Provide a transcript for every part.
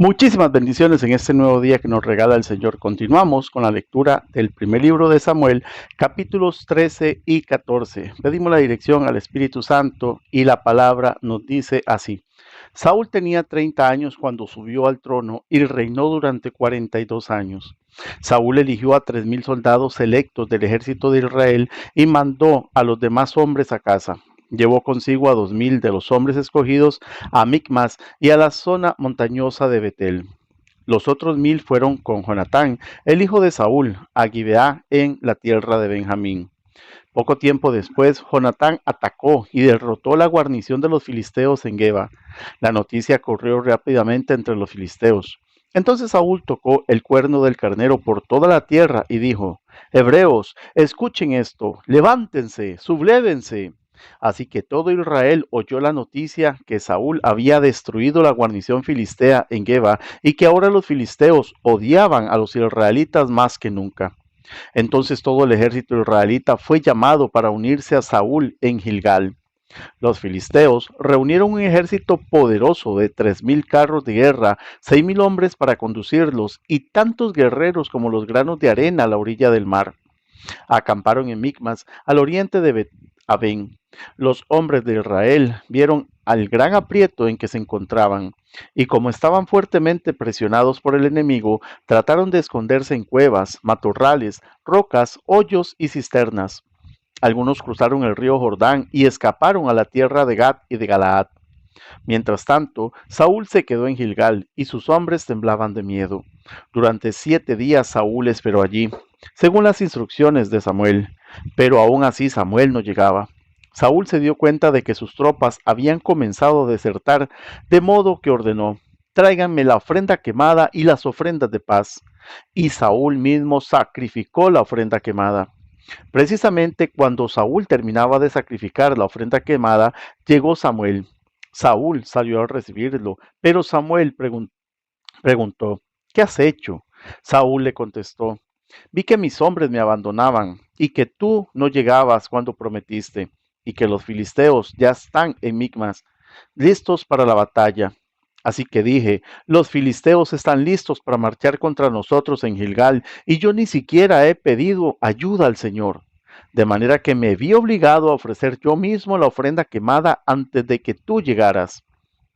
Muchísimas bendiciones en este nuevo día que nos regala el Señor. Continuamos con la lectura del primer libro de Samuel, capítulos 13 y 14. Pedimos la dirección al Espíritu Santo y la palabra nos dice así. Saúl tenía 30 años cuando subió al trono y reinó durante 42 años. Saúl eligió a 3,000 soldados selectos del ejército de Israel y mandó a los demás hombres a casa. Llevó consigo a 2,000 de los hombres escogidos a Micmas y a la zona montañosa de Betel. Los otros 1,000 fueron con Jonatán, el hijo de Saúl, a Gibeá en la tierra de Benjamín. Poco tiempo después, Jonatán atacó y derrotó la guarnición de los filisteos en Geba. La noticia corrió rápidamente entre los filisteos. Entonces Saúl tocó el cuerno del carnero por toda la tierra y dijo: Hebreos, escuchen esto, levántense, sublévense. Así que todo Israel oyó la noticia que Saúl había destruido la guarnición filistea en Geba y que ahora los filisteos odiaban a los israelitas más que nunca. Entonces todo el ejército israelita fue llamado para unirse a Saúl en Gilgal. Los filisteos reunieron un ejército poderoso de 3,000 carros de guerra, 6,000 hombres para conducirlos y tantos guerreros como los granos de arena a la orilla del mar. Acamparon en Micmas, al oriente de Bet-Aven. Los hombres de Israel vieron al gran aprieto en que se encontraban, y como estaban fuertemente presionados por el enemigo, trataron de esconderse en cuevas, matorrales, rocas, hoyos y cisternas. Algunos cruzaron el río Jordán y escaparon a la tierra de Gad y de Galaad. Mientras tanto, Saúl se quedó en Gilgal y sus hombres temblaban de miedo. Durante 7 días Saúl esperó allí, según las instrucciones de Samuel, pero aún así Samuel no llegaba. Saúl se dio cuenta de que sus tropas habían comenzado a desertar, de modo que ordenó: tráiganme la ofrenda quemada y las ofrendas de paz. Y Saúl mismo sacrificó la ofrenda quemada. Precisamente cuando Saúl terminaba de sacrificar la ofrenda quemada, llegó Samuel. Saúl salió a recibirlo, pero Samuel preguntó: ¿qué has hecho? Saúl le contestó: vi que mis hombres me abandonaban y que tú no llegabas cuando prometiste, y que los filisteos ya están en Micmas, listos para la batalla. Así que dije: los filisteos están listos para marchar contra nosotros en Gilgal, y yo ni siquiera he pedido ayuda al Señor. De manera que me vi obligado a ofrecer yo mismo la ofrenda quemada antes de que tú llegaras.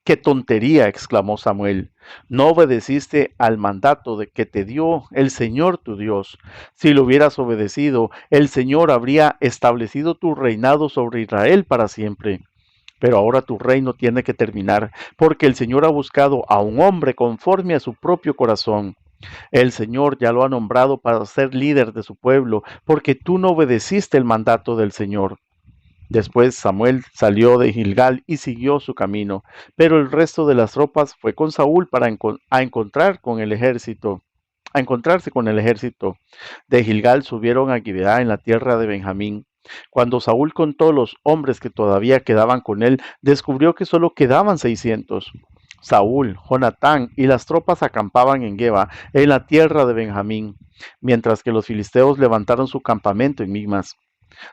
¡Qué tontería!, exclamó Samuel. No obedeciste al mandato de que te dio el Señor tu Dios. Si lo hubieras obedecido, el Señor habría establecido tu reinado sobre Israel para siempre. Pero ahora tu reino tiene que terminar, porque el Señor ha buscado a un hombre conforme a su propio corazón. El Señor ya lo ha nombrado para ser líder de su pueblo, porque tú no obedeciste el mandato del Señor. Después Samuel salió de Gilgal y siguió su camino, pero el resto de las tropas fue con Saúl para encontrarse con el ejército. De Gilgal subieron a Gibeá en la tierra de Benjamín. Cuando Saúl contó los hombres que todavía quedaban con él, descubrió que solo quedaban 600. Saúl, Jonatán y las tropas acampaban en Geba, en la tierra de Benjamín, mientras que los filisteos levantaron su campamento en Migmas.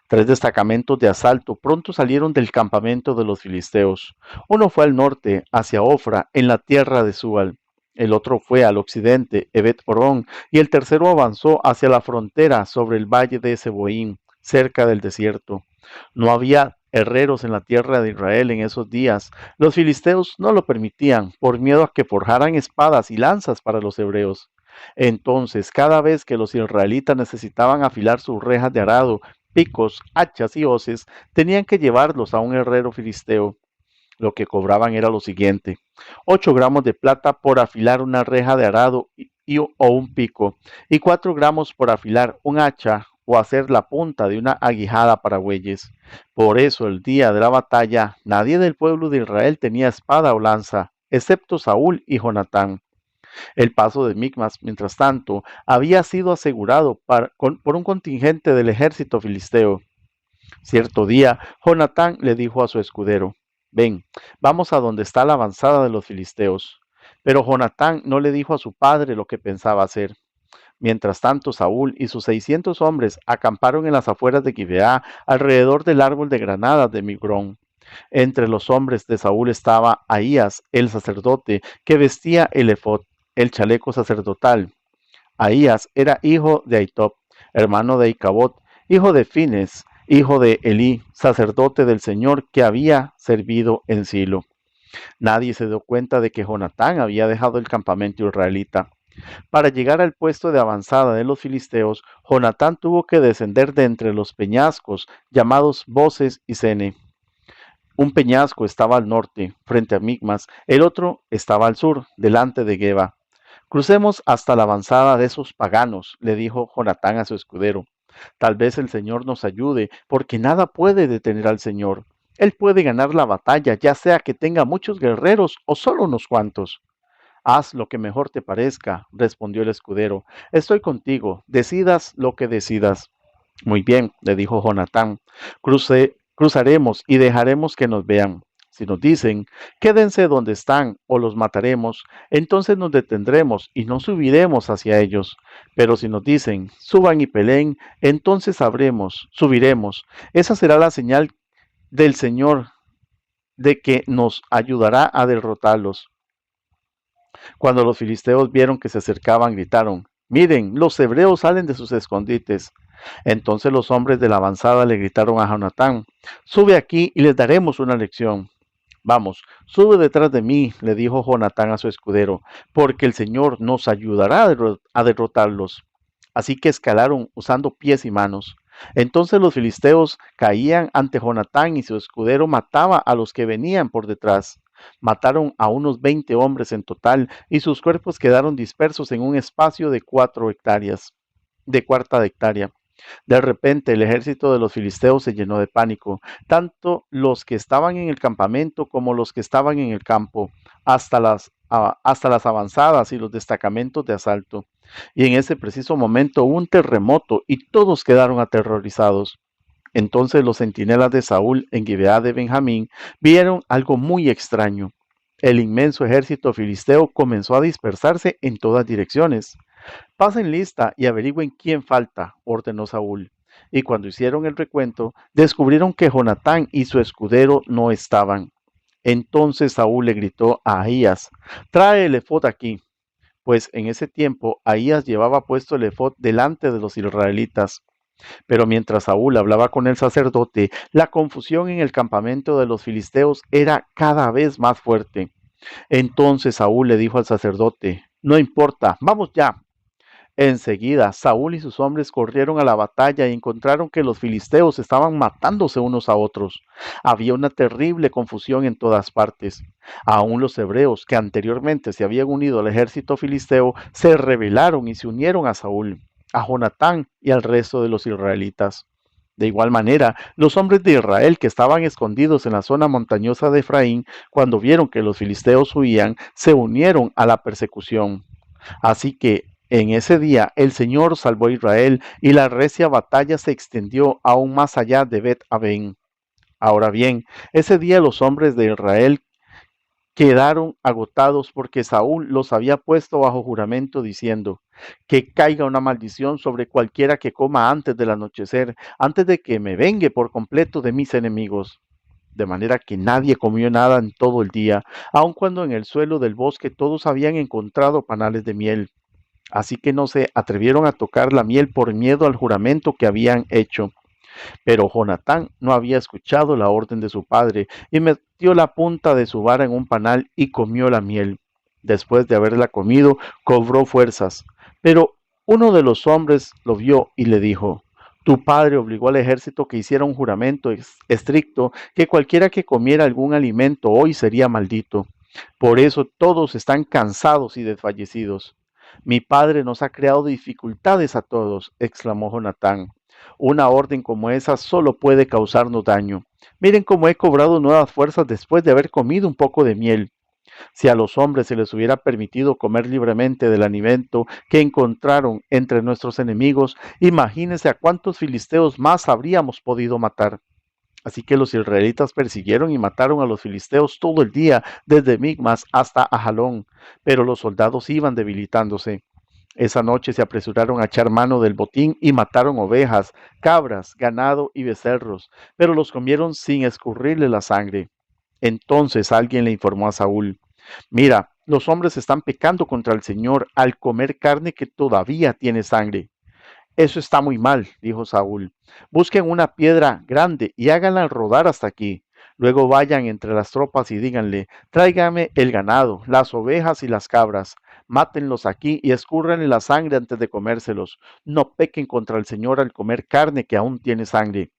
3 destacamentos de asalto pronto salieron del campamento de los filisteos. Uno fue al norte, hacia Ofra, en la tierra de Sual. El otro fue al occidente, Bet-Horón, y el tercero avanzó hacia la frontera sobre el valle de Seboín, cerca del desierto. No había herreros en la tierra de Israel en esos días. Los filisteos no lo permitían, por miedo a que forjaran espadas y lanzas para los hebreos. Entonces, cada vez que los israelitas necesitaban afilar sus rejas de arado, picos, hachas y hoces, tenían que llevarlos a un herrero filisteo. Lo que cobraban era lo siguiente: 8 gramos de plata por afilar una reja de arado o un pico, y 4 gramos por afilar un hacha o hacer la punta de una aguijada para bueyes. Por eso el día de la batalla nadie del pueblo de Israel tenía espada o lanza, excepto Saúl y Jonatán. El paso de Micmas, mientras tanto, había sido asegurado por un contingente del ejército filisteo. Cierto día, Jonatán le dijo a su escudero: ven, vamos a donde está la avanzada de los filisteos. Pero Jonatán no le dijo a su padre lo que pensaba hacer. Mientras tanto, Saúl y sus 600 hombres acamparon en las afueras de Gibeá, alrededor del árbol de granadas de Migrón. Entre los hombres de Saúl estaba Ahías, el sacerdote, que vestía el efod, el chaleco sacerdotal. Ahías era hijo de Ahitob, hermano de Icabod, hijo de Fines, hijo de Elí, sacerdote del Señor que había servido en Silo. Nadie se dio cuenta de que Jonatán había dejado el campamento israelita. Para llegar al puesto de avanzada de los filisteos, Jonatán tuvo que descender de entre los peñascos llamados Boses y Sene. Un peñasco estaba al norte, frente a Migmas, el otro estaba al sur, delante de Geba. Crucemos hasta la avanzada de esos paganos, le dijo Jonatán a su escudero. Tal vez el Señor nos ayude, porque nada puede detener al Señor. Él puede ganar la batalla, ya sea que tenga muchos guerreros o solo unos cuantos. Haz lo que mejor te parezca, respondió el escudero. Estoy contigo, decidas lo que decidas. Muy bien, le dijo Jonatán, cruzaremos y dejaremos que nos vean. Si nos dicen, quédense donde están o los mataremos, entonces nos detendremos y no subiremos hacia ellos. Pero si nos dicen, suban y peleen, entonces subiremos. Esa será la señal del Señor de que nos ayudará a derrotarlos. Cuando los filisteos vieron que se acercaban, gritaron, miren, los hebreos salen de sus escondites. Entonces los hombres de la avanzada le gritaron a Jonatán, sube aquí y les daremos una lección. Vamos, sube detrás de mí, le dijo Jonatán a su escudero, porque el Señor nos ayudará a derrotarlos. Así que escalaron usando pies y manos. Entonces los filisteos caían ante Jonatán y su escudero mataba a los que venían por detrás. Mataron a unos 20 hombres en total y sus cuerpos quedaron dispersos en un espacio de 4 hectáreas, de cuarta de hectárea. De repente el ejército de los filisteos se llenó de pánico, tanto los que estaban en el campamento como los que estaban en el campo, hasta las avanzadas y los destacamentos de asalto. Y en ese preciso momento hubo un terremoto y todos quedaron aterrorizados. Entonces los centinelas de Saúl en Gibeá de Benjamín vieron algo muy extraño. El inmenso ejército filisteo comenzó a dispersarse en todas direcciones. Pasen lista y averigüen quién falta, ordenó Saúl. Y cuando hicieron el recuento, descubrieron que Jonatán y su escudero no estaban. Entonces Saúl le gritó a Ahías, trae el efod aquí. Pues en ese tiempo Ahías llevaba puesto el efod delante de los israelitas. Pero mientras Saúl hablaba con el sacerdote, la confusión en el campamento de los filisteos era cada vez más fuerte. Entonces Saúl le dijo al sacerdote, no importa, vamos ya. Enseguida, Saúl y sus hombres corrieron a la batalla y encontraron que los filisteos estaban matándose unos a otros. Había una terrible confusión en todas partes. Aún los hebreos, que anteriormente se habían unido al ejército filisteo, se rebelaron y se unieron a Saúl, a Jonatán y al resto de los israelitas. De igual manera, los hombres de Israel que estaban escondidos en la zona montañosa de Efraín, cuando vieron que los filisteos huían, se unieron a la persecución. Así que en ese día el Señor salvó a Israel y la recia batalla se extendió aún más allá de Bet-Aven. Ahora bien, ese día los hombres de Israel quedaron agotados porque Saúl los había puesto bajo juramento diciendo, que caiga una maldición sobre cualquiera que coma antes del anochecer, antes de que me vengue por completo de mis enemigos. De manera que nadie comió nada en todo el día, aun cuando en el suelo del bosque todos habían encontrado panales de miel. Así que no se atrevieron a tocar la miel por miedo al juramento que habían hecho. Pero Jonatán no había escuchado la orden de su padre y metió la punta de su vara en un panal y comió la miel. Después de haberla comido, cobró fuerzas. Pero uno de los hombres lo vio y le dijo, tu padre obligó al ejército que hiciera un juramento estricto que cualquiera que comiera algún alimento hoy sería maldito. Por eso todos están cansados y desfallecidos. Mi padre nos ha creado dificultades a todos, exclamó Jonatán. Una orden como esa solo puede causarnos daño. Miren cómo he cobrado nuevas fuerzas después de haber comido un poco de miel. Si a los hombres se les hubiera permitido comer libremente del alimento que encontraron entre nuestros enemigos, imagínense a cuántos filisteos más habríamos podido matar. Así que los israelitas persiguieron y mataron a los filisteos todo el día, desde Migmas hasta Ajalón, pero los soldados iban debilitándose. Esa noche se apresuraron a echar mano del botín y mataron ovejas, cabras, ganado y becerros, pero los comieron sin escurrirle la sangre. Entonces alguien le informó a Saúl: Mira, los hombres están pecando contra el Señor al comer carne que todavía tiene sangre. Eso está muy mal, dijo Saúl. Busquen una piedra grande y háganla rodar hasta aquí. Luego vayan entre las tropas y díganle: Tráigame el ganado, las ovejas y las cabras. Mátenlos aquí y escúrranle la sangre antes de comérselos. No pequen contra el Señor al comer carne que aún tiene sangre.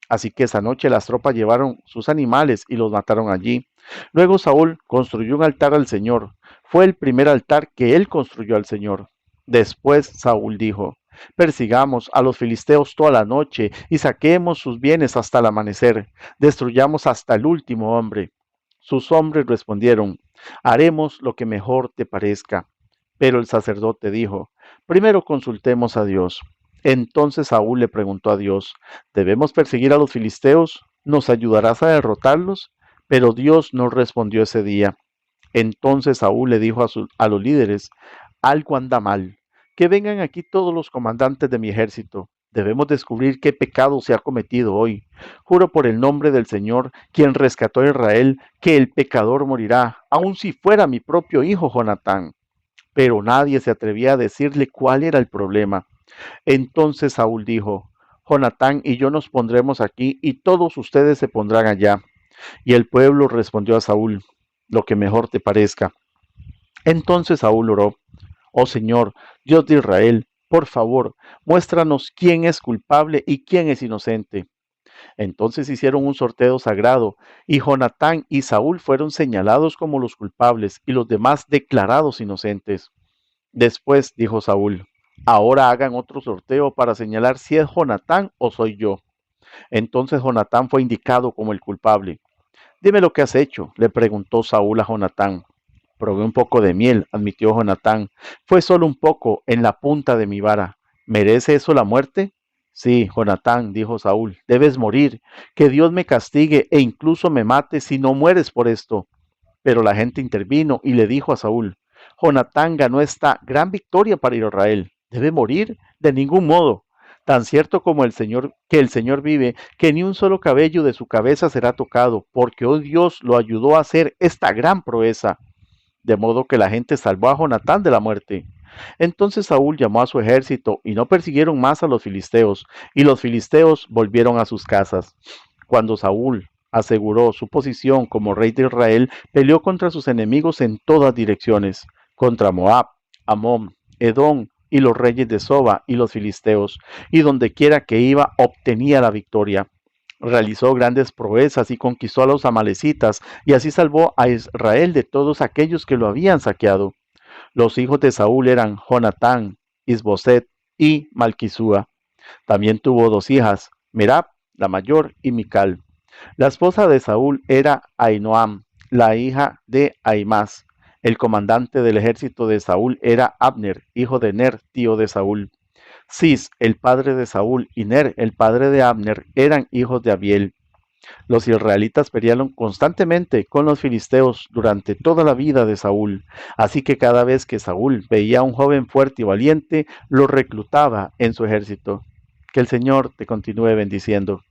Así que esa noche las tropas llevaron sus animales y los mataron allí. Luego Saúl construyó un altar al Señor. Fue el primer altar que él construyó al Señor. Después Saúl dijo: Persigamos a los filisteos toda la noche y saquemos sus bienes hasta el amanecer. Destruyamos hasta el último hombre. Sus hombres respondieron: Haremos lo que mejor te parezca. Pero el sacerdote dijo: Primero consultemos a Dios. Entonces Saúl le preguntó a Dios: ¿Debemos perseguir a los filisteos? ¿Nos ayudarás a derrotarlos? Pero Dios no respondió ese día. Entonces Saúl le dijo a los líderes: Algo anda mal. Que vengan aquí todos los comandantes de mi ejército. Debemos descubrir qué pecado se ha cometido hoy. Juro por el nombre del Señor, quien rescató a Israel, que el pecador morirá, aun si fuera mi propio hijo Jonatán. Pero nadie se atrevía a decirle cuál era el problema. Entonces Saúl dijo: Jonatán y yo nos pondremos aquí y todos ustedes se pondrán allá. Y el pueblo respondió a Saúl: Lo que mejor te parezca. Entonces Saúl oró: Oh Señor, Dios de Israel, por favor, muéstranos quién es culpable y quién es inocente. Entonces hicieron un sorteo sagrado, y Jonatán y Saúl fueron señalados como los culpables y los demás declarados inocentes. Después dijo Saúl: Ahora hagan otro sorteo para señalar si es Jonatán o soy yo. Entonces Jonatán fue indicado como el culpable. Dime lo que has hecho, le preguntó Saúl a Jonatán. Probé un poco de miel, admitió Jonatán. Fue solo un poco, en la punta de mi vara. ¿Merece eso la muerte? Sí, Jonatán, dijo Saúl, debes morir. Que Dios me castigue e incluso me mate si no mueres por esto. Pero la gente intervino y le dijo a Saúl: Jonatán ganó esta gran victoria para Israel. ¿Debe morir? De ningún modo. Tan cierto como el Señor vive, que ni un solo cabello de su cabeza será tocado, porque hoy Dios lo ayudó a hacer esta gran proeza. De modo que la gente salvó a Jonatán de la muerte. Entonces Saúl llamó a su ejército y no persiguieron más a los filisteos, y los filisteos volvieron a sus casas. Cuando Saúl aseguró su posición como rey de Israel, peleó contra sus enemigos en todas direcciones, contra Moab, Amón, Edom y los reyes de Soba y los filisteos, y donde quiera que iba obtenía la victoria. Realizó grandes proezas y conquistó a los amalecitas, y así salvó a Israel de todos aquellos que lo habían saqueado. Los hijos de Saúl eran Jonatán, Isboset y Malquisúa. También tuvo dos hijas, Merab, la mayor, y Mical. La esposa de Saúl era Ahinoam, la hija de Ahimaas. El comandante del ejército de Saúl era Abner, hijo de Ner, tío de Saúl. Cis, el padre de Saúl, y Ner, el padre de Abner, eran hijos de Abiel. Los israelitas pelearon constantemente con los filisteos durante toda la vida de Saúl, así que cada vez que Saúl veía a un joven fuerte y valiente, lo reclutaba en su ejército. Que el Señor te continúe bendiciendo.